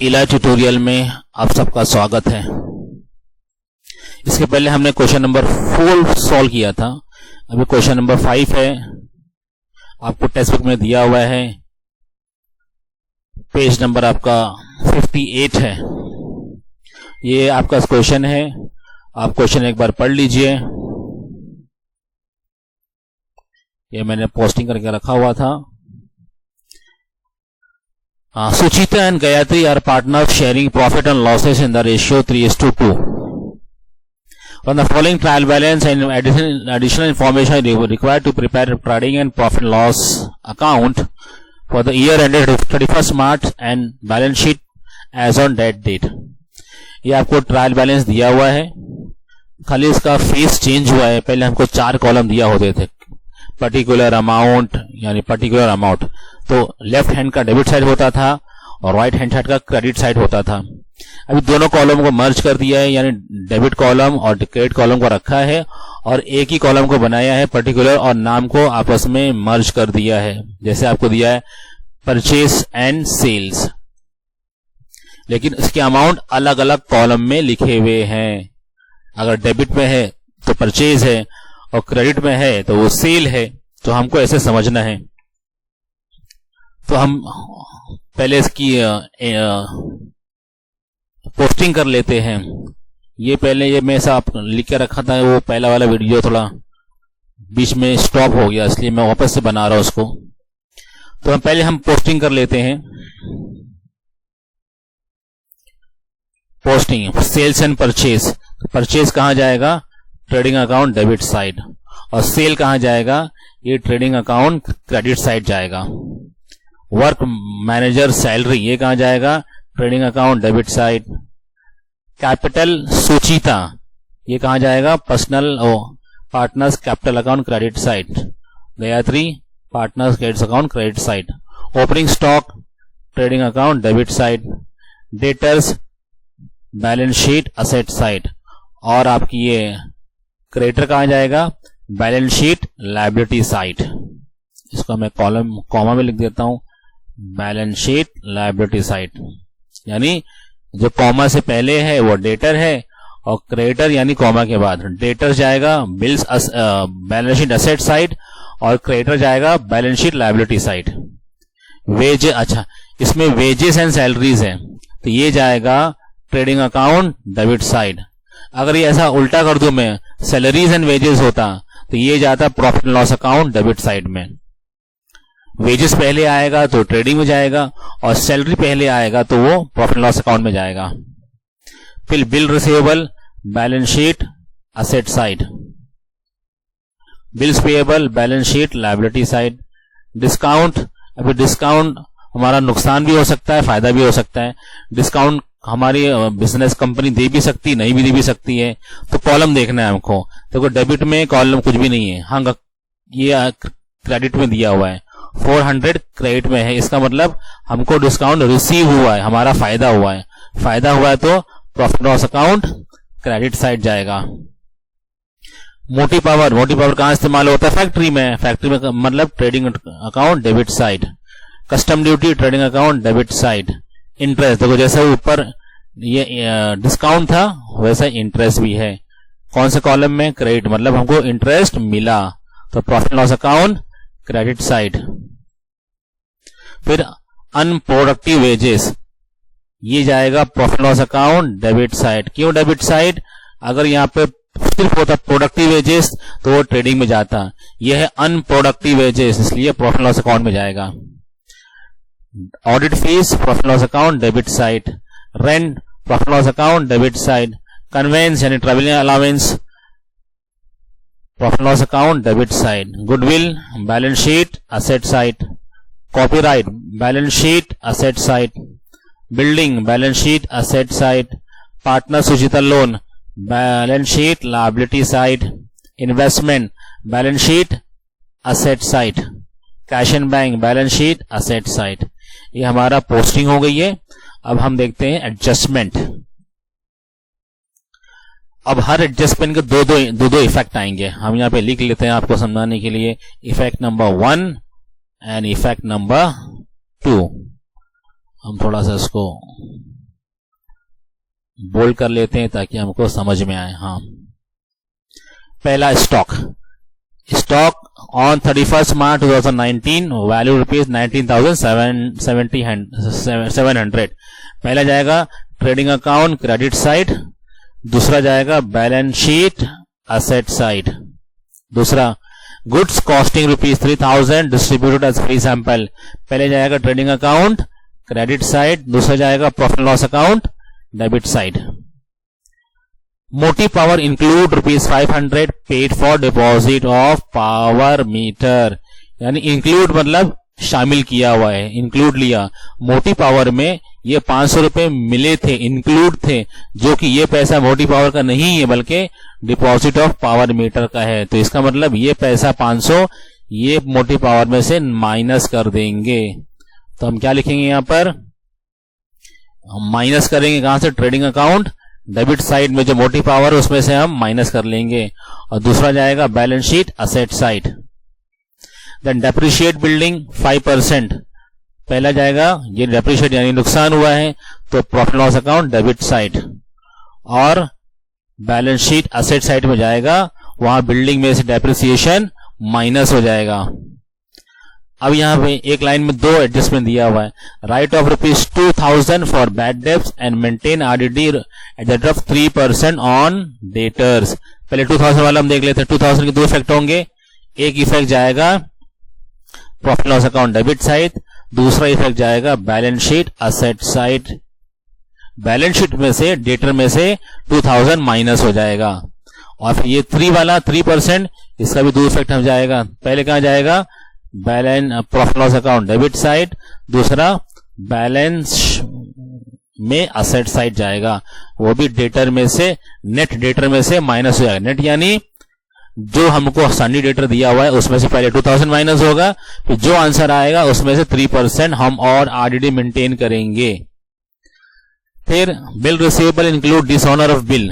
इला ट्यूटोरियल में आप सबका स्वागत है। इसके पहले हमने क्वेश्चन नंबर 4 सॉल्व किया था। अभी क्वेश्चन नंबर 5 है, आपको टेक्स्ट बुक में दिया हुआ है। पेज नंबर आपका 58 है। ये आपका क्वेश्चन है, आप क्वेश्चन एक बार पढ़ लीजिए। ये मैंने पोस्टिंग करके रखा हुआ था। Suchita and Gayatri are partners sharing profit and losses in the ratio 3:2. From the following trial balance and additional information required to prepare trading and profit loss account for the year ended 31st March and balance sheet as on that date. ये आपको trial balance दिया हुआ है, खाली इसका face change हुआ है। पहले हमको 4 कॉलम दिया होते थे, पर्टिकुलर अमाउंट यानी पर्टिकुलर अमाउंट, तो लेफ्ट हैंड का डेबिट साइड होता था और राइट हैंड साइड का क्रेडिट साइड होता था। अभी दोनों कॉलम को मर्ज कर दिया है, यानी डेबिट कॉलम और क्रेडिट कॉलम को रखा है और एक ही कॉलम को बनाया है पर्टिकुलर, और नाम को आपस में मर्ज कर दिया है। जैसे आपको दिया है परचेस एंड सेल्स, लेकिन इसके अमाउंट अलग अलग कॉलम में लिखे हुए हैं। अगर डेबिट में है तो परचेज है और क्रेडिट में है तो वो सेल है। तो हमको ऐसे समझना है। तो हम पहले इसकी पोस्टिंग कर लेते हैं। ये पहले ये मैं ऐसा लिख के रखा था, वो पहला वाला वीडियो थोड़ा बीच में स्टॉप हो गया, इसलिए मैं वापस से बना रहा हूं उसको। तो पहले हम पोस्टिंग कर लेते हैं। Posting sales and purchase. Purchase कहां जाएगा? Trading account debit side. और सेल कहां जाएगा? ये ट्रेडिंग अकाउंट क्रेडिट साइड जाएगा। वर्क मैनेजर सैलरी, ये कहां जाएगा? Trading account debit side. Capital Suchita, ये कहां जाएगा? Personal partners capital account credit side. Gayatri partners credit account credit side. Opening stock trading account debit side. Debtors balance sheet asset side. और आपकी ये क्रेडिटर कहां जाएगा? Balance sheet liability side. इसको मैं कॉलम कॉमा में लिख देता हूं, बैलेंस शीट लायबिलिटी साइड। यानी जो कॉमा से पहले है वो डेटर है, और क्रेडिटर यानी कॉमा के बाद डेटर जाएगा bills balance sheet asset side, और क्रेडिटर जाएगा balance sheet liability side. Wage, अच्छा इसमें वेजेस एंड सैलरीज है तो ये जाएगा ट्रेडिंग अकाउंट डेबिट साइड। अगर ये ऐसा उल्टा कर दूं मैं, सैलरीज एंड वेजेस होता तो ये जाता profit and loss account debit side में। वेजेस पहले आएगा तो ट्रेडिंग में जाएगा, और सैलरी पहले आएगा तो वो प्रॉफिट एंड लॉस अकाउंट में जाएगा। फिर bill receivable balance sheet asset side. Bills payable balance sheet liability side. Discount, अभी डिस्काउंट हमारा नुकसान भी हो सकता है, फायदा भी हो सकता है। डिस्काउंट हमारी बिजनेस कंपनी दे भी सकती, नहीं भी दे भी सकती है। तो कॉलम देखना है हमको। देखो डेबिट में कॉलम कुछ भी नहीं है। हाँ, ये क्रेडिट में दिया हुआ है, 400 क्रेडिट में है। इसका मतलब हमको डिस्काउंट रिसीव हुआ है, हमारा फायदा हुआ है। फायदा हुआ है तो profit loss account credit side जाएगा। मोटी पावर कहां इस्तेमाल होता है? फैक्ट्री में। फैक्ट्री में मतलब trading account debit side. Custom duty trading account debit side. Interest, देखो जैसे ऊपर ये डिस्काउंट था वैसा इंटरेस्ट भी है। कौन से कॉलम में? क्रेडिट, मतलब हमको इंटरेस्ट मिला तो profit loss account credit side. फिर अनप्रोडक्टिव वेजेस, ये जाएगा profit loss account debit side. क्यों डेबिट साइड? अगर यहाँ पे सिर्फ होता प्रोडक्टिव वेजेस तो वो ट्रेडिंग में जाता। यह है अनप्रोडक्टिव वेजेस, इसलिए प्रॉफिट लॉस अकाउंट में जाएगा। Audit fees profit loss account debit side. Rent profit loss account debit side. Conveyance यानी travelling allowance profit loss account debit side. Goodwill balance sheet asset side. Copyright balance sheet asset side. Building balance sheet asset side. Partner Suchita loan balance sheet liability side. Investment balance sheet asset side. Cash and bank balance sheet asset side. ये हमारा posting हो गई है। अब हम देखते हैं adjustment. अब हर एडजस्टमेंट के दो इफेक्ट आएंगे। हम यहाँ पे लिख लेते हैं आपको समझाने के लिए। Effect number 1 and effect number 2। हम थोड़ा सा इसको बोल्ड कर लेते हैं ताकि हमको समझ में आए। हाँ, पहला stock on 31st March 2019 value rupees 19,700। पहला जाएगा ट्रेडिंग अकाउंट क्रेडिट साइड, दूसरा जाएगा बैलेंस शीट असेट साइड। दूसरा goods costing rupees 3,000 distributed as free sample, पहले जाएगा ट्रेडिंग अकाउंट क्रेडिट साइड, दूसरा जाएगा profit loss account debit side. Motive power include rupees 500 paid for deposit of power meter, यानी include मतलब शामिल किया हुआ है, इंक्लूड लिया। मोटी पावर में ये 500 रुपए मिले थे, इंक्लूड थे, जो कि ये पैसा मोटी पावर का नहीं है बल्कि डिपॉजिट ऑफ पावर मीटर का है। तो इसका मतलब ये पैसा 500 ये मोटी पावर में से माइनस कर देंगे। तो हम क्या लिखेंगे यहां पर, हम माइनस करेंगे कहां से, ट्रेडिंग अकाउंट डेबिट साइड में जो मोटी पावर है उसमें से हम माइनस कर लेंगे, और दूसरा जाएगा balance sheet asset side. Then depreciate building 5%, पहला जाएगा ये डेप्रिशिएट यानी नुकसान हुआ है तो profit loss account debit side, और बैलेंस शीट असेट साइड में जाएगा, वहां बिल्डिंग में से डेप्रिसिएशन माइनस हो जाएगा। अब यहां पे एक लाइन में 2 एडजस्टमेंट दिया हुआ है, right of rupees 2,000 for bad debts and maintain RDD at the rate of 3% on debtors. पहले 2,000 वाला हम देख लेते हैं। 2,000 के 2 इफेक्ट होंगे, एक इफेक्ट जाएगा profit loss account debit side, दूसरा इफेक्ट जाएगा balance sheet asset side. Balance sheet में से डेटर में से 2,000 माइनस हो जाएगा, और फिर ये 3 वाला 3%, इसका भी 2 इफेक्ट हम जाएगा। पहले कहां जाएगा, balance profit loss account debit side, दूसरा बैलेंस में असेट साइड जाएगा, वो भी डेटर में से, नेट डेटर में से माइनस हो जाएगा। नेट यानी जो हमको सन्नी डेटर दिया हुआ है उसमें से पहले 2,000 माइनस होगा, फिर जो आंसर आएगा उसमें से 3% हम और आरडीडी मेंटेन करेंगे। फिर bill receivable include dishonour of bill,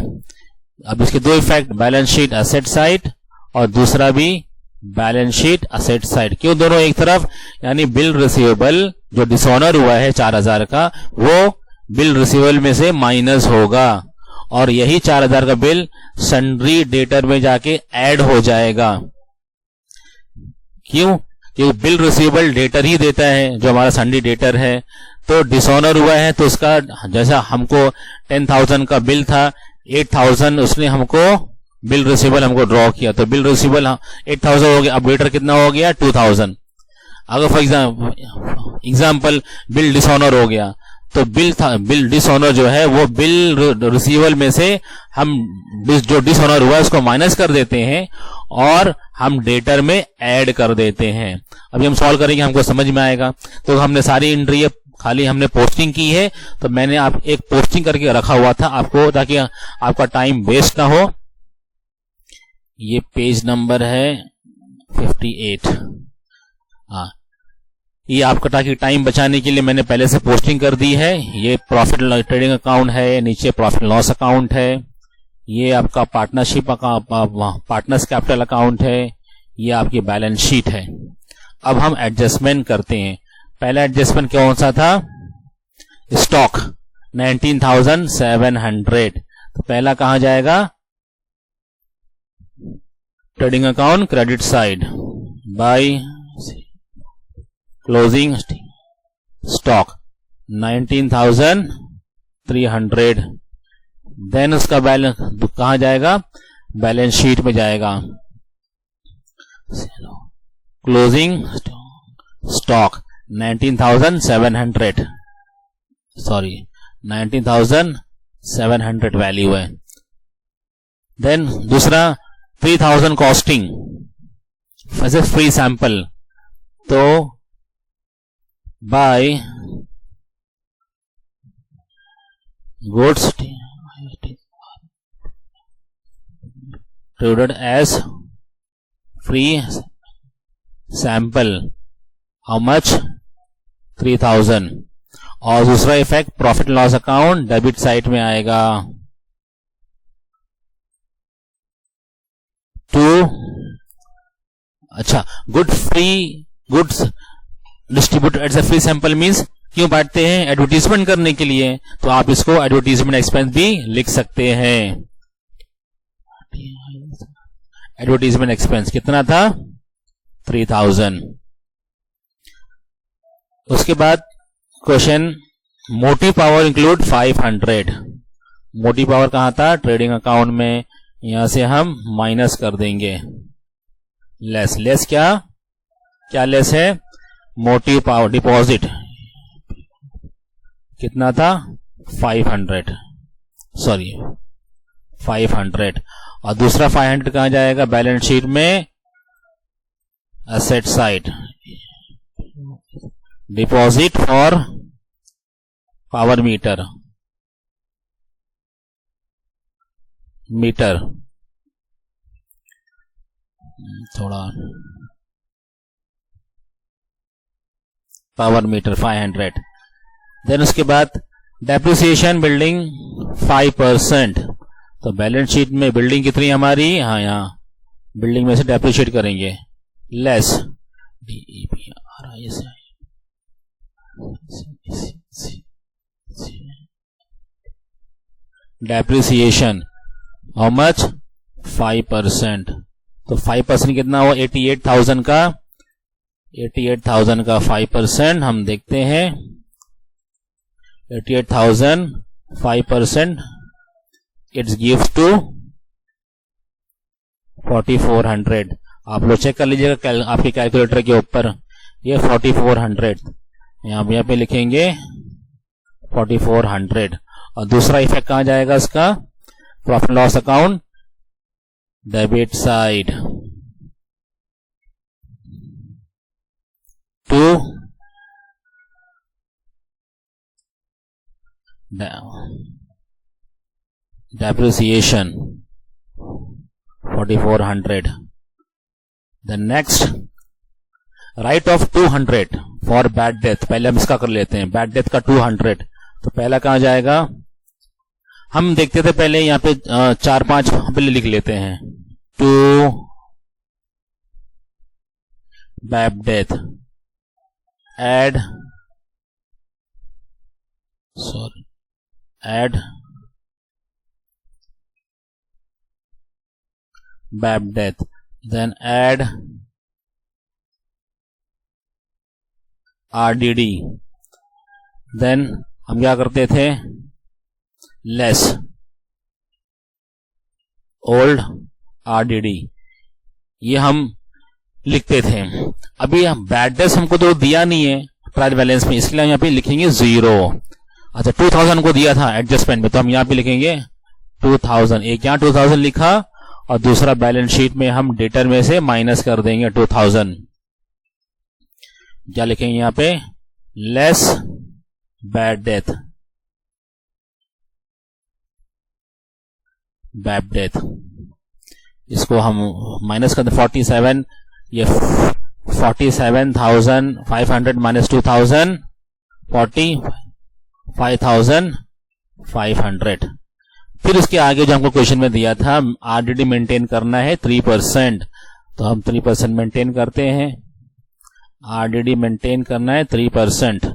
अब इसके 2 effect, balance sheet asset side और दूसरा भी बैलेंस शीट असेट साइड। क्यों दोनों एक तरफ, यानी बिल रिसीवेबल जो डिसऑनर हुआ है 4,000 का, वो बिल रिसीवेबल में से माइनस होगा, और यही 4,000 का बिल सन्ड्री डेटर में जाके ऐड हो जाएगा। क्यों, क्योंकि बिल रिसीवेबल डेटर ही देता है जो हमारा सन्ड्री डेटर है। तो डिसऑनर हुआ है तो उसका, जैसा हमको 10,000 का बिल था, 8,000 उसने हमको बिल रिसीवेबल हमको ड्रॉ किया, तो बिल रिसीवेबल 8,000 हो गया, अब डेटर कितना हो गया 2,000। अगर फॉर एग्जाम्पल बिल डिसऑनर हो गया तो बिल डिसऑनर जो है वो बिल रिसीवेबल में से हम जो डिसऑनर हुआ है उसको माइनस कर देते हैं और हम डेटर में ऐड कर देते हैं। अभी हम सॉल्व करेंगे, हमको समझ में आएगा। तो हमने सारी एंट्री खाली हमने पोस्टिंग की है, तो मैंने आप एक पोस्टिंग करके रखा हुआ था आपको, ताकि आपका टाइम वेस्ट ना हो। ये पेज नंबर है 58। हाँ, ये आपका ताकि टाइम बचाने के लिए मैंने पहले से पोस्टिंग कर दी है। ये प्रॉफिट ट्रेडिंग अकाउंट है, नीचे प्रॉफिट लॉस अकाउंट है, ये आपका पार्टनरशिप पार्टनर्स कैपिटल अकाउंट है, ये आपकी बैलेंस शीट है। अब हम एडजस्टमेंट करते हैं। पहला एडजस्टमेंट कौन सा था, स्टॉक 19,700, तो पहला कहां जाएगा, trading account credit side by closing stock 19,300। Then उसका बैलेंस कहां जाएगा, बैलेंस शीट में जाएगा, क्लोजिंग स्टॉक 19,700, सॉरी 19,700 वैल्यू है। देन दूसरा 3,000 कॉस्टिंग वैसे फ्री सैंपल, तो by goods traded as free sample, how much 3,000। और दूसरा effect profit loss account debit side में आएगा, अच्छा goods distributed as a free sample means क्यों बांटते हैं? एडवर्टीजमेंट करने के लिए। तो आप इसको एडवर्टीजमेंट एक्सपेंस भी लिख सकते हैं। एडवर्टीजमेंट एक्सपेंस कितना था? 3000। उसके बाद question, motive power include 500। Motive power कहां था? ट्रेडिंग अकाउंट में। यहां से हम माइनस कर देंगे। लेस, लेस क्या लेस है? मोटिव पावर डिपॉजिट कितना था? 500, सॉरी 500। और दूसरा 500 कहां जाएगा? बैलेंस शीट में asset side, deposit for power meter, थोड़ा पावर मीटर 500। देन उसके बाद डेप्रिसिएशन बिल्डिंग 5%। तो बैलेंस शीट में बिल्डिंग कितनी हमारी? हाँ, यहाँ बिल्डिंग में से डेप्रिशिएट करेंगे। Less depreciation how much? 5%। तो 5% कितना हुआ? 88,000 का 5% हम देखते हैं। 88,000 5% इट्स गिव्स टू 4400। आप लोग चेक कर लीजिएगा आपके कैलकुलेटर के ऊपर, ये 4400 यहाँ पे लिखेंगे 4400। और दूसरा इफेक्ट कहां जाएगा इसका? Profit loss account, debit side to depreciation 4400। The next, write off 200 for bad debt. पहले हम इसका कर लेते हैं, बैड डेथ का 200। तो पहला कहां जाएगा? हम देखते थे पहले यहां पे 4-5 पहले लिख लेते हैं। To bad debt add bad debt, then add RDD। Then हम क्या करते थे? लेस ओल्ड RDD, ये हम लिखते थे। अभी हम बैड डेथ हमको तो दिया नहीं है ट्रायल बैलेंस में, इसलिए हम यहाँ पे लिखेंगे 0। अच्छा, 2000 को दिया था एडजस्टमेंट में, तो हम यहाँ पे लिखेंगे 2000। एक यहाँ 2000 लिखा और दूसरा बैलेंस शीट में हम डेटर में से माइनस कर देंगे 2000। क्या लिखेंगे यहाँ पे? लेस बैड डेथ, इसको हम माइनस कर दें 47। ये 47,500 माइनस 2000 45,500। फिर इसके आगे जो हमको क्वेश्चन में दिया था, RDD मेंटेन करना है 3%, तो हम 3% मेंटेन करते हैं। RDD मेंटेन करना है 3%,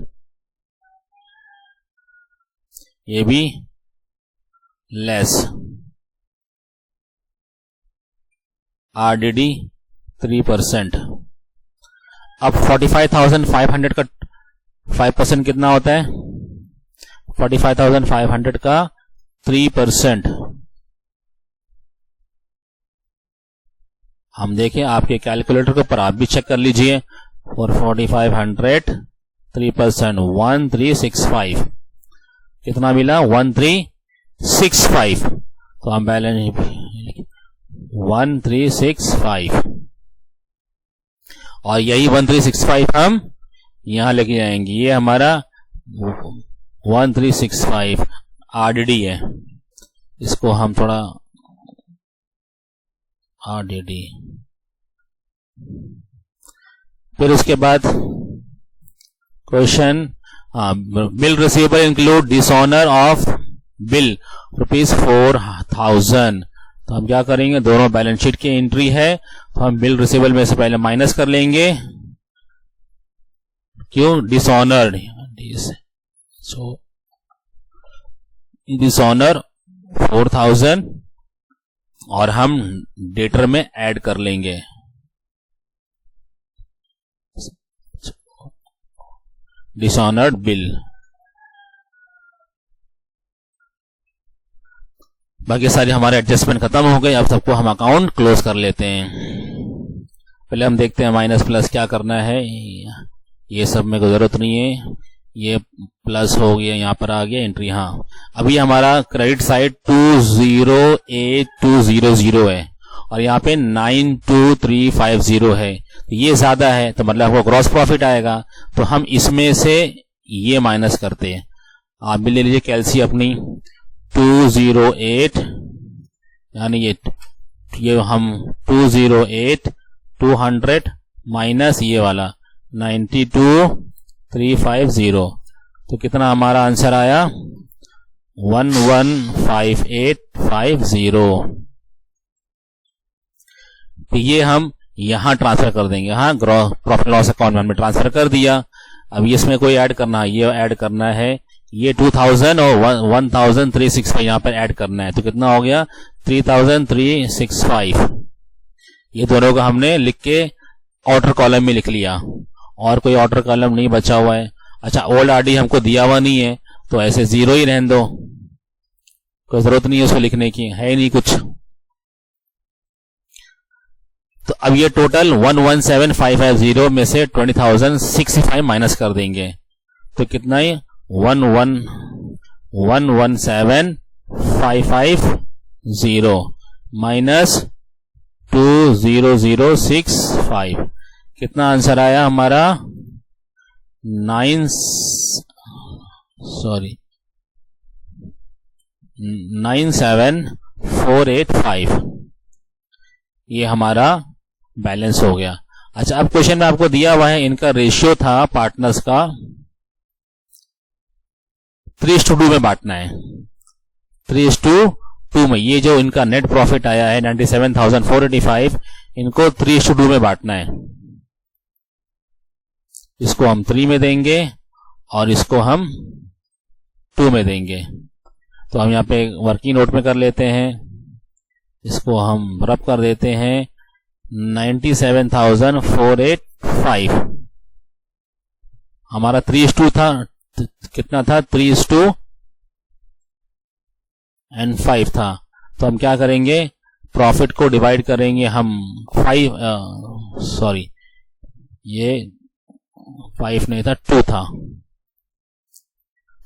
ये भी लेस RDD 3%। अब 45,500 का 5% कितना होता है? 45,500 का 3% हम देखें आपके कैलकुलेटर के ऊपर, आप भी चेक कर लीजिए। और 4500 3% 1365 कितना मिला? 1365। तो हम बैलेंस 1365, और यही 1365 हम यहां लेके जाएंगे। ये हमारा 1365 RDD है, इसको हम थोड़ा RDD। फिर उसके बाद question, bill receivable include dishonour of bill ₹4,000। तो हम क्या करेंगे? दोनों बैलेंस शीट की एंट्री है, तो हम बिल रिसीवेबल में से पहले माइनस कर लेंगे। क्यों? डिसऑनर्ड, सो डिसऑनर 4000 और हम डेटर में ऐड कर लेंगे डिसऑनर्ड बिल। बाकी सारी हमारे एडजस्टमेंट खत्म हो गए। अब सबको हम अकाउंट क्लोज कर लेते हैं। पहले हम देखते हैं माइनस प्लस क्या करना है। ये सब में कोई जरूरत नहीं है, ये प्लस हो गया, यहाँ पर आ गया एंट्री। हाँ, अभी हमारा क्रेडिट साइड 208200 है और यहाँ पे 92350 है। ये ज्यादा है तो मतलब आपको ग्रॉस प्रॉफिट आएगा, तो हम इसमें से ये माइनस करते हैं। आप भी ले लीजिए कैलसी अपनी 208, यानी ये हम 208 200 माइनस ये वाला 92350, तो कितना हमारा आंसर आया 115850। तो ये हम यहां ट्रांसफर कर देंगे। हाँ, प्रॉफिट लॉस अकाउंट में ट्रांसफर कर दिया। अब इसमें कोई ऐड करना है, ये ऐड करना है, ये 2000 और 1365 यहाँ पर ऐड करना है। तो कितना हो गया 3365। ये दोनों का हमने लिख के ऑर्डर कॉलम में लिख लिया और कोई ऑर्डर कॉलम नहीं बचा हुआ है। अच्छा, ओल्ड आरडी हमको दिया हुआ नहीं है तो ऐसे 0 ही रहने दो, कोई जरूरत नहीं है उसको लिखने की, है ही नहीं कुछ। तो अब ये टोटल 117550 में से 20065 माइनस कर देंगे तो कितना ही 117550 माइनस 20065, कितना आंसर आया हमारा 97485। ये हमारा बैलेंस हो गया। अच्छा, अब क्वेश्चन में आपको दिया हुआ है इनका रेशियो था पार्टनर्स का 3:2 में बांटना है। 3:2 में ये जो इनका नेट प्रॉफिट आया है 97,485, इनको 3:2 में बांटना है। इसको हम 3 में देंगे और इसको हम 2 में देंगे। तो हम यहाँ पे वर्किंग नोट में कर लेते हैं, इसको हम रब कर देते हैं 97,485। हमारा 3:2 था, कितना था 3:5 था। तो हम क्या करेंगे, प्रॉफिट को डिवाइड करेंगे हम 5 ये 5 नहीं था 2 था।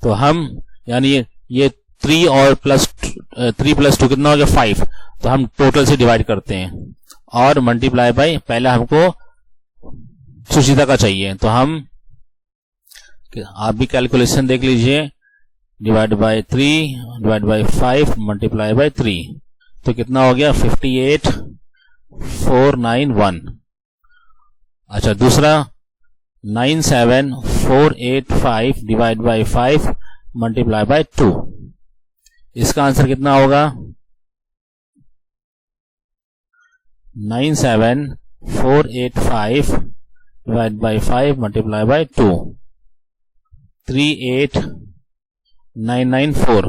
तो हम यानी ये 3 और थ्री प्लस 2 कितना हो गया 5। तो हम टोटल से डिवाइड करते हैं और मल्टीप्लाई बाय, पहले हमको सुचिता का चाहिए तो हम, आप भी कैलकुलेशन देख लीजिए, divide by 3 divide by 5 multiply by 3, तो कितना हो गया 58491। अच्छा, दूसरा 97485 डिवाइड बाय 5 मल्टीप्लाई बाय 2, इसका आंसर कितना होगा 97485 डिवाइड बाय 5 मल्टीप्लाई बाय 2, 38994।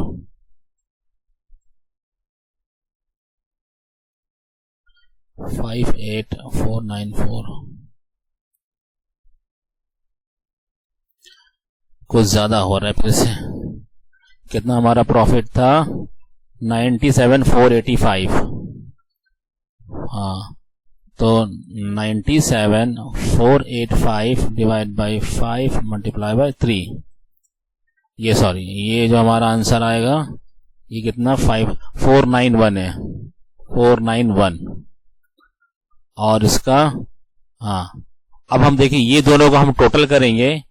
कुछ ज्यादा हो रहा है फिर से। कितना हमारा प्रॉफिट था 97,485। हाँ, तो 97,485 डिवाइड बाय 5 मल्टीप्लाई बाय 3, ये जो हमारा आंसर आएगा ये कितना 491 है, 491। और इसका, हाँ, अब हम देखिए ये दोनों को हम टोटल करेंगे,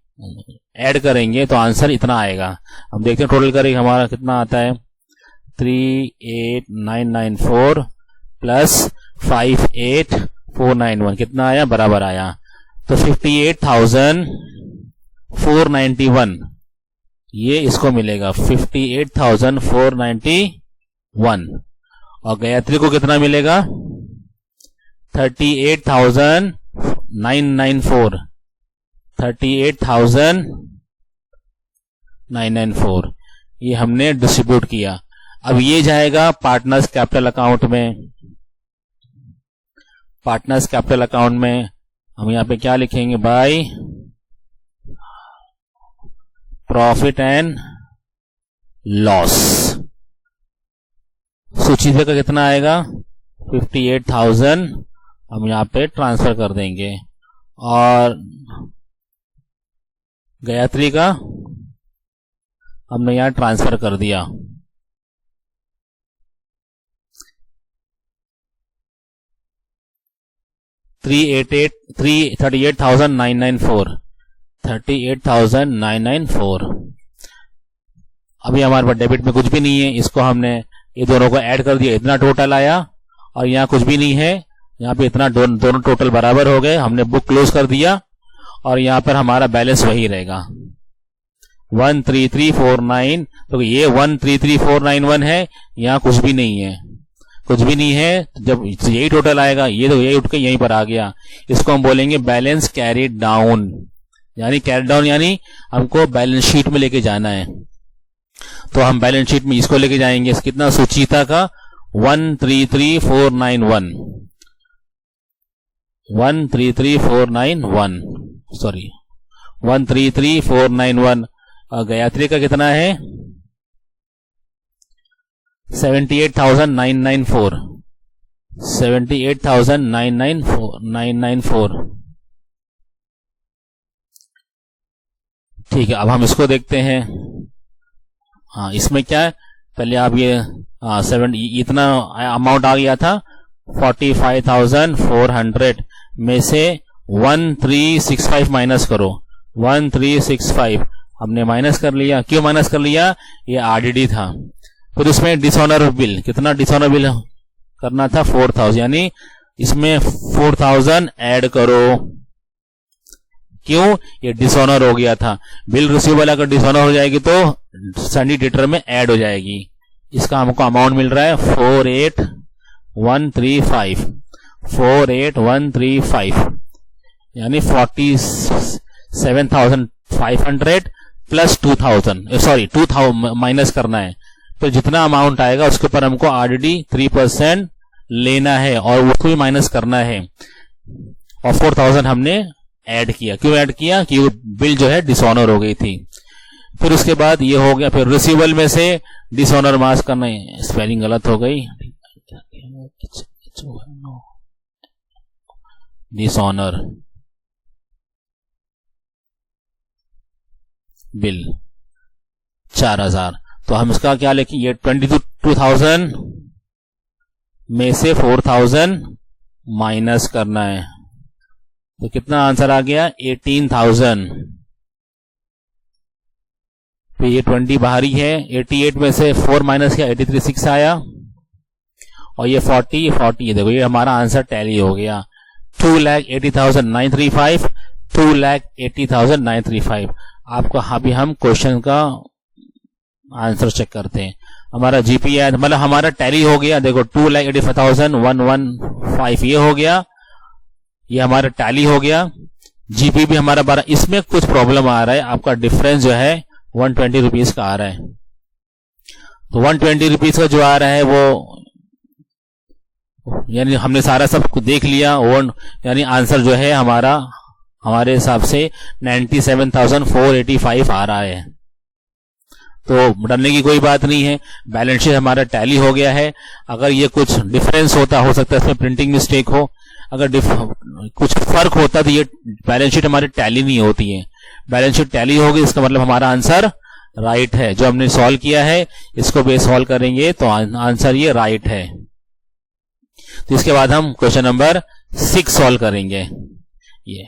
ऐड करेंगे तो आंसर इतना आएगा। हम देखते हैं टोटल करेंगे हमारा कितना आता है 38994 प्लस 58491, कितना आया बराबर आया। तो 58,491 ये इसको मिलेगा 58,491। और गायत्री को कितना मिलेगा 38,994, 38,994 994, ये हमने डिस्ट्रीब्यूट किया। अब ये जाएगा पार्टनर्स कैपिटल अकाउंट में। पार्टनर्स कैपिटल अकाउंट में हम यहां पे क्या लिखेंगे, बाय प्रॉफिट एंड लॉस। सूची का कितना आएगा, 58,000 हम यहां पे ट्रांसफर कर देंगे। और गायत्री का हमने यहां ट्रांसफर कर दिया। $38,994 $38,994। अभी हमारे पास डेबिट में कुछ भी नहीं है, इसको हमने ये दोनों को ऐड कर दिया, इतना टोटल आया। और यहाँ कुछ भी नहीं है, यहाँ पे इतना दोनों टोटल बराबर हो गए, हमने बुक क्लोज कर दिया। और यहाँ पर हमारा बैलेंस वही रहेगा 13349। तो ये 133491 है, यहाँ कुछ भी नहीं है, कुछ भी नहीं है। जब यही टोटल आएगा, ये तो यही उठ के यहीं पर आ गया, इसको हम बोलेंगे बैलेंस कैरिड डाउन। यानी कैरिड डाउन यानी हमको बैलेंस शीट में लेके जाना है, तो हम बैलेंस शीट में इसको लेके जाएंगे। कितना, सुचिता का 133491 133491 सॉरी 133491। गायत्री का कितना है, 78,994 78,994। ठीक है, अब हम इसको देखते हैं। हाँ, इसमें क्या है, पहले आप ये 7 इतना अमाउंट आ गया था 45,400 में से 1365 माइनस करो। 1365 हमने माइनस कर लिया। क्यों माइनस कर लिया, ये आरडीडी था। फिर उसमें डिसऑनर बिल, कितना डिसऑनर बिल करना था, 4,000, यानी इसमें 4,000 ऐड करो। क्यों, ये डिसऑनर हो गया था। बिल रिसीवेबल अगर डिसऑनर हो जाएगी तो सन्डी डेटर में ऐड हो जाएगी। इसका हमको अमाउंट मिल रहा है 48,135 48,135, यानी 47,500 प्लस 2,000 सॉरी 2,000 माइनस करना है। तो जितना अमाउंट आएगा उसके ऊपर हमको आरडीडी 3% लेना है और उसको भी माइनस करना है। और 4,000 हमने ऐड किया। क्यों ऐड किया, कि वो बिल जो है डिसऑनर हो गई थी। फिर उसके बाद ये हो गया, फिर रिसीवेबल में से डिसऑनर मार्क्स करना है। स्पेलिंग गलत हो गई, डिसऑनर बिल 4,000। तो हम इसका क्या लिखें, ये 22,000 में से 4,000 माइनस करना है। तो कितना आंसर आ गया, 18,000। तो ये 20 बाहरी है। 88 में से 4 माइनस किया, 83,600 आया। और ये 40 ये देखो, ये हमारा आंसर टैली हो गया। 2,80,935 2,80,935। आपको अभी हम क्वेश्चन का आंसर चेक करते हैं। हमारा जीपीए मतलब हमारा टैली हो गया। देखो 2,85,115 ये हो गया, ये हमारा टैली हो गया। जीपी भी हमारा 12। इसमें कुछ प्रॉब्लम आ रहा है, आपका डिफरेंस जो है 120 रुपीज का आ रहा है। तो 120 रुपीज का जो आ रहा है वो यानी हमने सारा सब देख लिया, यानी आंसर जो है हमारा हमारे हिसाब से 97,485 आ रहा है। तो डरने की कोई बात नहीं है, बैलेंस शीट हमारा टैली हो गया है। अगर ये कुछ डिफरेंस होता, हो सकता है इसमें प्रिंटिंग मिस्टेक हो, अगर कुछ फर्क होता तो ये बैलेंस शीट हमारी टैली नहीं होती है। बैलेंस शीट टैली होगी, इसका मतलब हमारा आंसर राइट है। जो हमने सॉल्व किया है इसको बेस सॉल्व करेंगे तो आंसर ये राइट है। तो इसके बाद हम क्वेश्चन नंबर 6 सॉल्व करेंगे। ये